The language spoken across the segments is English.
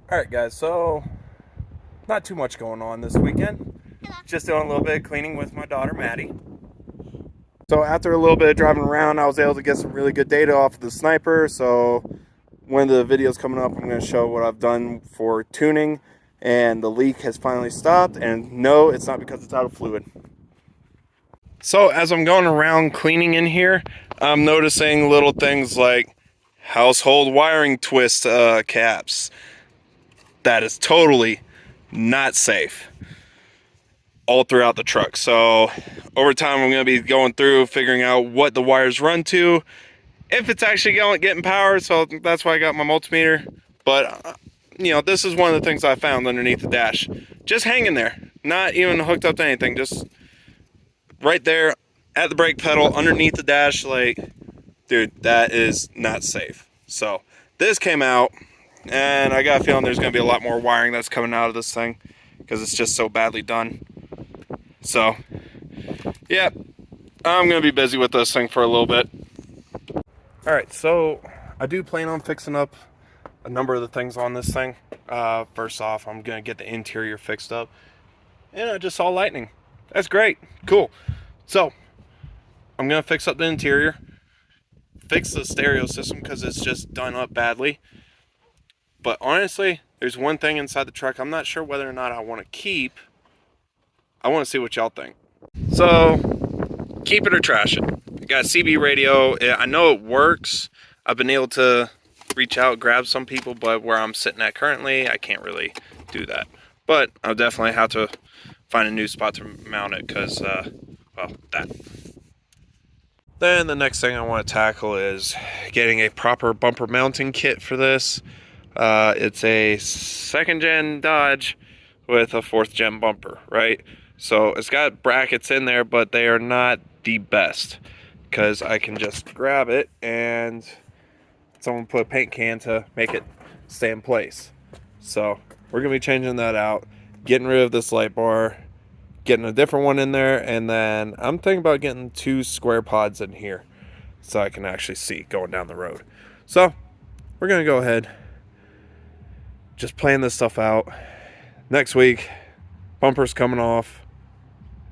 Alright guys, so not too much going on this weekend. Just doing a little bit of cleaning with my daughter Maddie. So after a little bit of driving around, I was able to get some really good data off of the sniper. So when the video's coming up, I'm going to show what I've done for tuning. And the leak has finally stopped. And no, it's not because it's out of fluid. So as I'm going around cleaning in here, I'm noticing little things like household wiring twist caps. That is totally not safe all throughout the truck. So over time, I'm going to be going through figuring out what the wires run to, if it's actually getting power. So that's why I got my multimeter. But you know, this is one of the things I found underneath the dash, just hanging there, not even hooked up to anything, just right there at the brake pedal underneath the dash. Like, dude, that is not safe. So this came out, and I got a feeling there's going to be a lot more wiring that's coming out of this thing because it's just so badly done. So yeah, I'm going to be busy with this thing for a little bit. Alright, so I do plan on fixing up a number of the things on this thing. First off, I'm going to get the interior fixed up. And I just saw lightning. That's great. Cool. So I'm going to fix up the interior, fix the stereo system because it's just done up badly. But honestly, there's one thing inside the truck I'm not sure whether or not I want to keep. I want to see what y'all think. So, keep it or trash it. I got a CB radio. I know it works. I've been able to reach out, grab some people, but where I'm sitting at currently, I can't really do that. But I'll definitely have to find a new spot to mount it because, well, that. Then the next thing I want to tackle is getting a proper bumper mounting kit for this. It's a 2nd gen Dodge with a 4th gen bumper, right? So it's got brackets in there, but they are not the best because I can just grab it and someone put a paint can to make it stay in place. So we're going to be changing that out, getting rid of this light bar, getting a different one in there, and then I'm thinking about getting 2 square pods in here so I can actually see going down the road. So we're going to go ahead, just plan this stuff out. Next week, bumper's coming off,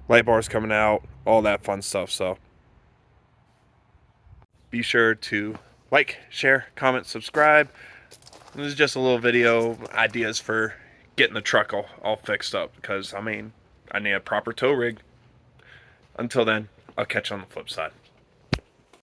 light bar's coming out, all that fun stuff. So be sure to like, share, comment, subscribe. This is just a little video ideas for getting the truck all fixed up because, I mean, I need a proper tow rig. Until then, I'll catch you on the flip side.